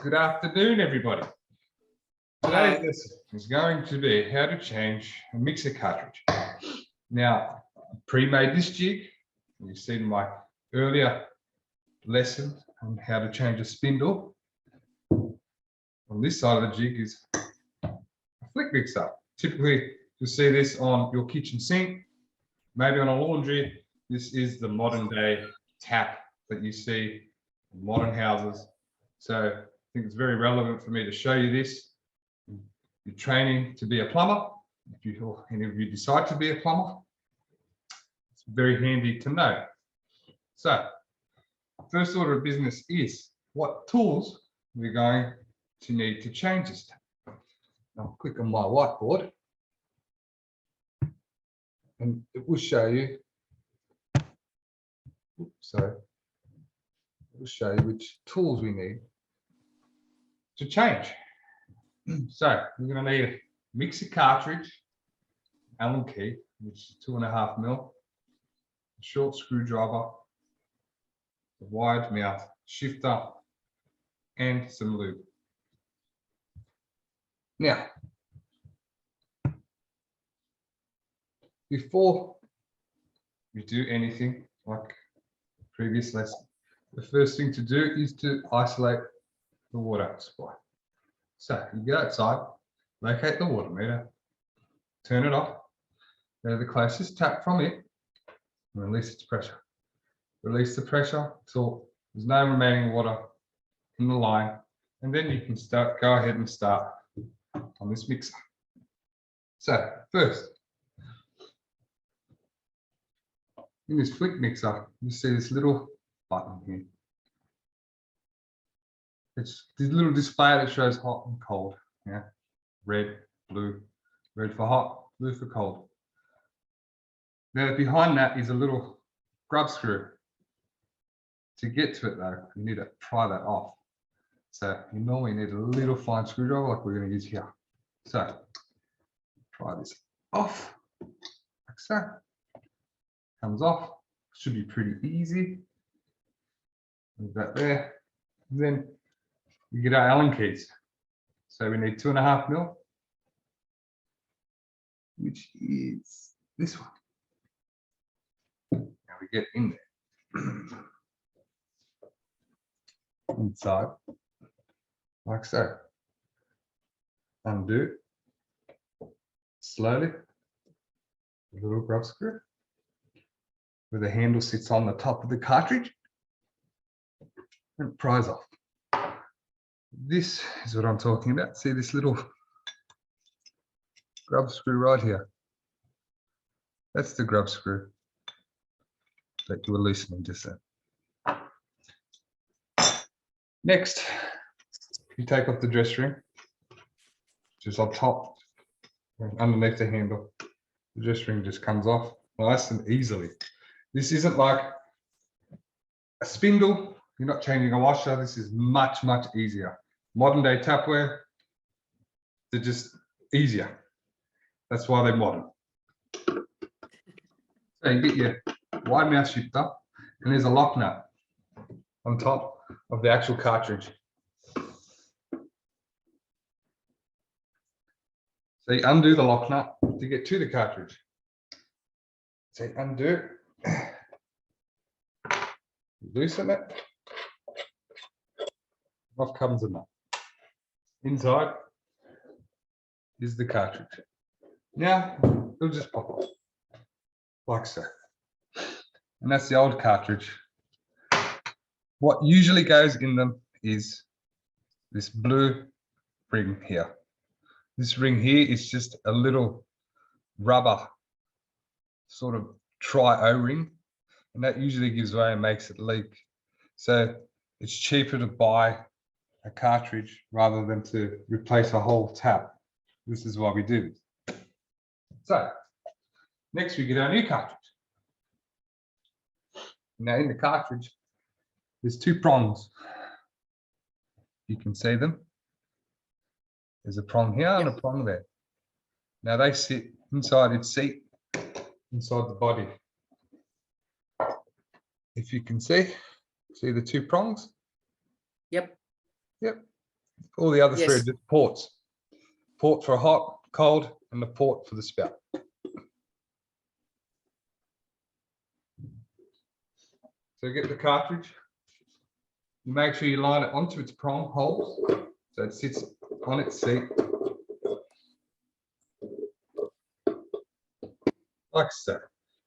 Good afternoon, everybody. Today's lesson is going to be how to change a mixer cartridge. Now, I pre-made this jig. You've seen my earlier lesson on how to change a spindle. On this side of the jig is a flick mixer. Typically, you'll see this on your kitchen sink, maybe on a laundry. This is the modern day tap that you see in modern houses. So I think it's very relevant for me to show you this. You're training to be a plumber. If any of you decide to be a plumber, it's very handy to know. So, first order of business is what tools we're going to need to change this. I'll click on my whiteboard, and it will show you. It will show you which tools we need to change. So we're going to need a mixer cartridge, Allen key, which is 2.5 mil, a short screwdriver, a wide mouth shifter, and some lube. Now, before we do anything like the previous lesson, the first thing to do is to isolate the water supply. So you go outside, locate the water meter, turn it off, go to the closest tap from it, and release its pressure. Release the pressure till there's no remaining water in the line, and then you can go ahead and start on this mixer. So first, in this flick mixer, you see this little button here. It's this little display that shows hot and cold. Yeah, red, blue, red for hot, blue for cold. Now behind that is a little grub screw. To get to it though, you need to pry that off. So you normally need a little fine screwdriver like we're going to use here. So pry this off, like so. Comes off. Should be pretty easy. Leave that there. And then we get our Allen keys. So we need 2.5 mil, which is this one. Now we get in there. Inside, like so. Undo slowly. A little grub screw where the handle sits on the top of the cartridge and pries off. This is what I'm talking about. See this little grub screw right here? That's the grub screw that you were loosening just then. Next, you take off the dress ring, just on top and underneath the handle. The dress ring just comes off nice and easily. This isn't like a spindle. You're not changing a washer. This is much, much easier. Modern day tapware, they're just easier. That's why they're modern. So you get your wide mouth shifter, and there's a lock nut on top of the actual cartridge. So you undo the lock nut to get to the cartridge. So you undo, loosen it, off comes the nut. Inside is the cartridge. Now it'll just pop off like so. And that's the old cartridge. What usually goes in them is this blue ring here. This ring here is just a little rubber sort of tri-O-ring, and that usually gives way and makes it leak. So it's cheaper to buy a cartridge rather than to replace a whole tap. This is why we do this. So next we get our new cartridge. Now in the cartridge, there's 2 prongs. You can see them. There's a prong here and a prong there. Now they sit inside its seat, inside the body. If you can see the 2 prongs? Yep. Yep. All the other three Yes. are just ports. Port for hot, cold, and the port for the spout. So get the cartridge. You make sure you line it onto its prong holes so it sits on its seat. Like so.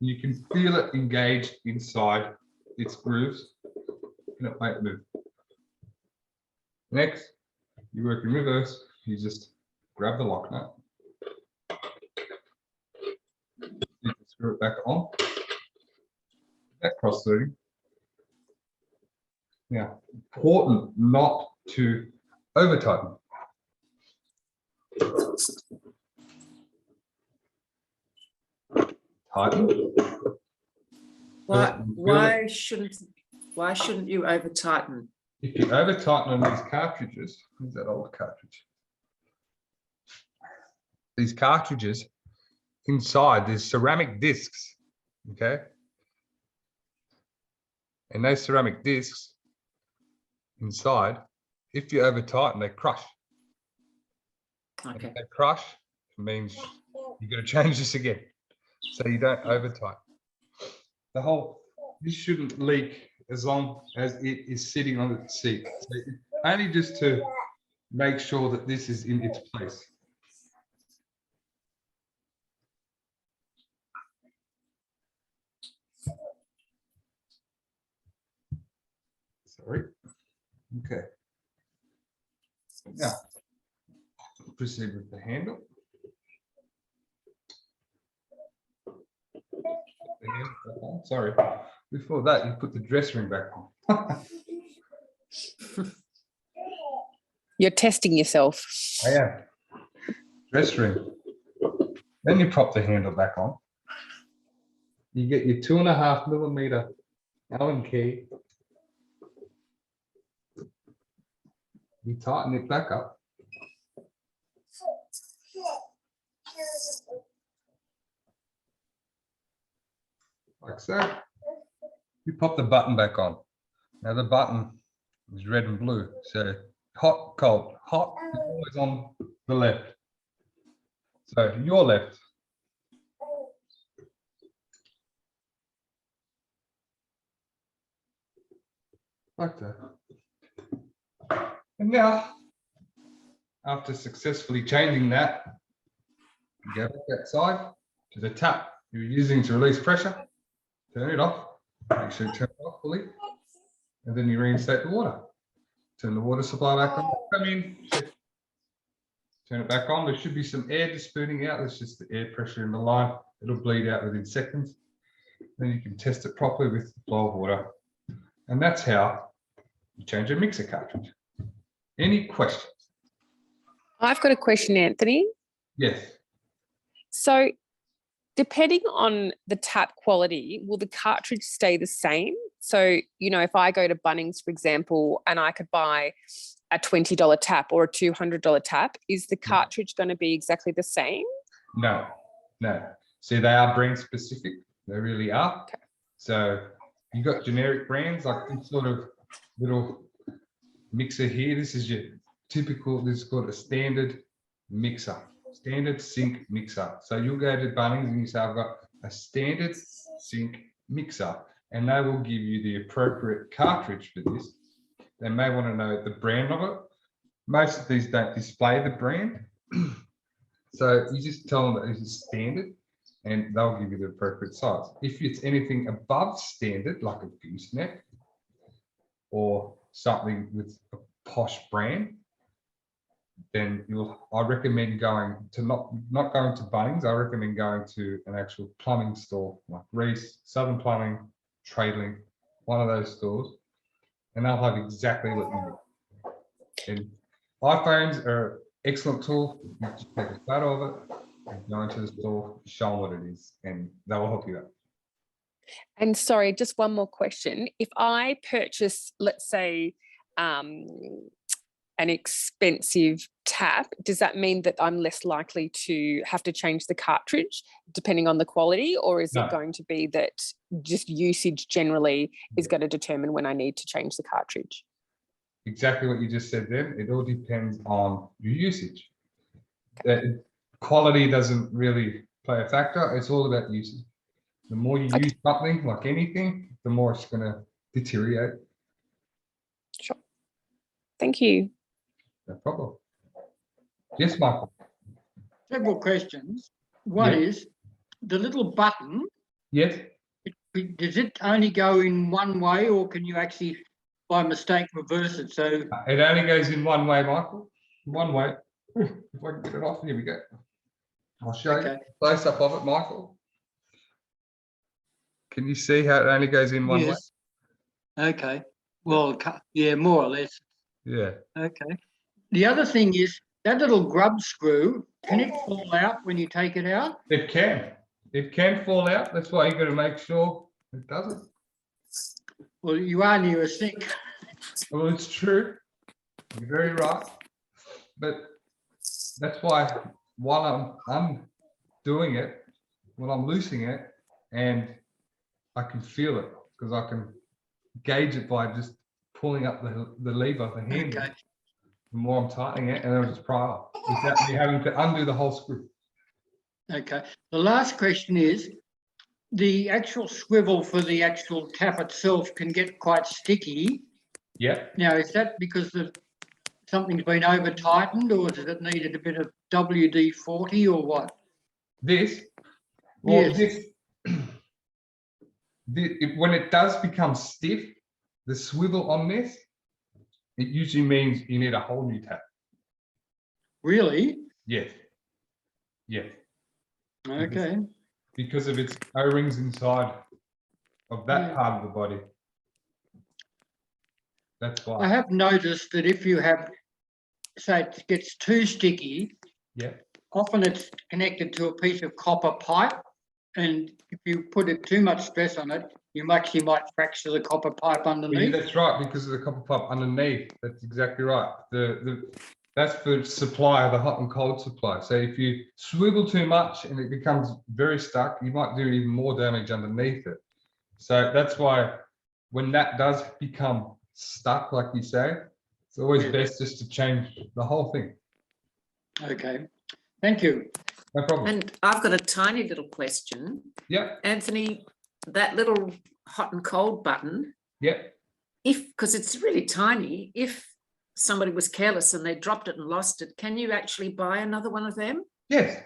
You can feel it engaged inside its grooves and it won't move. Next, you work in reverse. You just grab the lock nut. You can screw it back on. That cross-threading. Now, important not to over tighten. Tighten. Why shouldn't you over tighten? If you over tighten on these cartridges, where's that old cartridge? These cartridges, inside there's ceramic discs, okay? And those ceramic discs inside, if you over tighten, they crush. Okay. If they crush, it means you've got to change this again. So you don't over tighten. This shouldn't leak as long as it is sitting on its seat. So only just to make sure that this is in its place. Sorry. Okay. Now, proceed with the handle. Sorry. Before that, you put the dress ring back on. You're testing yourself. I am. Dress ring. Then you prop the handle back on. You get your 2.5 millimeter Allen key. You tighten it back up. Like so. You pop the button back on. Now the button is red and blue. So hot, cold. Hot is always on the left. So your left. Like that. And now, after successfully changing that, you go back outside to the tap you're using to release pressure. Turn it off. Make sure you turn it off fully. And then you reinstate the water. Turn the water supply back on. Come in. Turn it back on. There should be some air just spooning out. That's just the air pressure in the line. It'll bleed out within seconds. Then you can test it properly with the flow of water. And that's how you change a mixer cartridge. Any questions? I've got a question, Anthony. Yes. So depending on the tap quality, will the cartridge stay the same? So, you know, if I go to Bunnings, for example, and I could buy a $20 tap or a $200 tap, is the cartridge going to be exactly the same? No, no. See, they are brand specific. They really are. Okay. So you got generic brands like this sort of little mixer here. This is your typical, this is called a standard mixer, standard sink mixer. So you'll go to Bunnings and you say, I've got a standard sink mixer, and they will give you the appropriate cartridge for this. They may want to know the brand of it. Most of these don't display the brand. So you just tell them that this is standard and they'll give you the appropriate size. If it's anything above standard, like a gooseneck or something with a posh brand, then I recommend going to not going to Bunnings. I recommend going to an actual plumbing store like Reese, Southern Plumbing, Tradelink, one of those stores, and they'll have exactly what you need. And iPhones are an excellent tool. You just take a photo of it and go into the store, show them what it is, and they will help you out. And sorry, just one more question. If I purchase, let's say, an expensive tap, does that mean that I'm less likely to have to change the cartridge depending on the quality, or is it going to be that just usage generally is going to determine when I need to change the cartridge? exactly what you just said then. It all depends on your usage. Quality doesn't really play a factor. It's all about usage. The more you use something, like anything, the more it's going to deteriorate. Sure. Thank you. No problem. Yes, Michael. Several questions. One Yeah. is the little button, Yes. does it only go in one way, or can you actually by mistake reverse it? So It only goes in one way, Michael. One way. If I can get it off, here we go. I'll show you okay. close up of it, Michael. Can you see how it only goes in one way? Yes. Okay. Well, yeah, more or less. Yeah. Okay. The other thing is that little grub screw, can it fall out when you take it out? It can. It can fall out. That's why you've got to make sure it doesn't. Well, you are near a sink. Well, it's true. You're very right. But that's why while I'm doing it, when I'm loosing it, and I can feel it because I can gauge it by just pulling up the lever, the handle. Okay. The more I'm tightening it, and then it's pry up without me having to undo the whole screw. Okay. The last question is, the actual swivel for the actual tap itself can get quite sticky. Yeah. Now, is that because something's been over tightened, or does it needed a bit of WD-40 or what? This, well, Yes. when it does become stiff, the swivel on this, it usually means you need a whole new tap. Really? Yes. Yes. Okay. Because of its O-rings inside of that Yeah. part of the body. That's why. I have noticed that if you have, say, it gets too sticky, Yeah. often it's connected to a piece of copper pipe, and if you put it too much stress on it, you actually might fracture the copper pipe Yeah, underneath. that's right, because of the copper pipe underneath. That's exactly right. That's the supply, the hot and cold supply. So if you swivel too much and it becomes very stuck, you might do even more damage underneath it. So that's why when that does become stuck, like you say, it's always best just to change the whole thing. Okay. Thank you. No problem. And I've got a tiny little question. Yep. Anthony, that little hot and cold button, Yep. because it's really tiny, if somebody was careless and they dropped it and lost it, can you actually buy another one of them? Yes.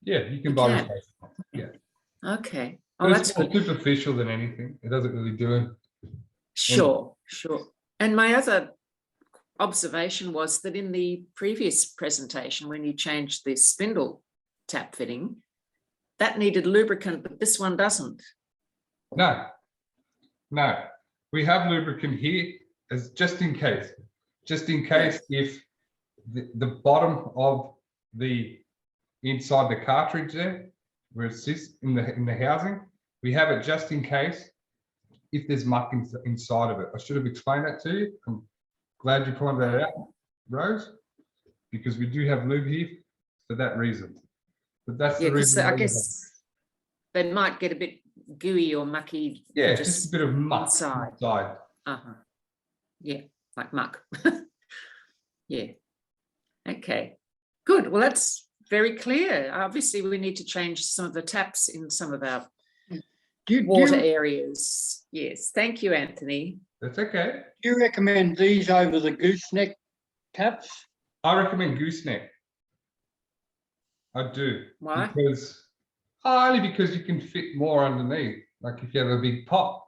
Yeah, you can You buy can. replacement. Yeah. Okay. Oh, But that's it's more good. superficial than anything. It doesn't really do it. Sure. And my other observation was that in the previous presentation, when you changed the spindle tap fitting, that needed lubricant, but this one doesn't. No. We have lubricant here as just in case. Just in case if the bottom of the inside the cartridge there, where it sits in the housing, we have it just in case if there's muck inside of it. I should have explained that to you. I'm glad you pointed that out, Rose, because we do have lube here for that reason. But that's the because reason. I guess they might get a bit gooey or mucky. Yeah, it's just a bit of muck inside. Yeah, like muck. Yeah. Okay, good. Well, that's very clear. Obviously, we need to change some of the taps in some of our water areas. Yes, thank you, Anthony. That's okay. Do you recommend these over the gooseneck taps? I recommend gooseneck. I do. Why? Only because you can fit more underneath. Like if you have a big pot,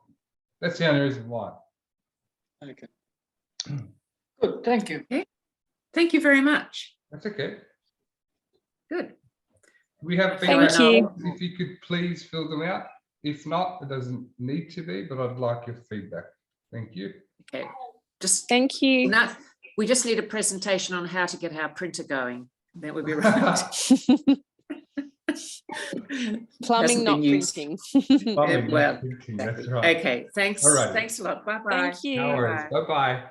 that's the only reason why. Okay. Good, thank you. Thank you very much. That's okay. Good. We have Thank feedback. you. If you could please fill them out. If not, it doesn't need to be, but I'd like your feedback. Thank you. Okay. Just Thank you. now, we just need a presentation on how to get our printer going. That would be right. Plumbing, Hasn't not been used. printing. Plumbing, well, not printing, that's right. Okay, thanks. All right. Thanks a lot. Bye-bye. Thank you. No worries. Bye-bye.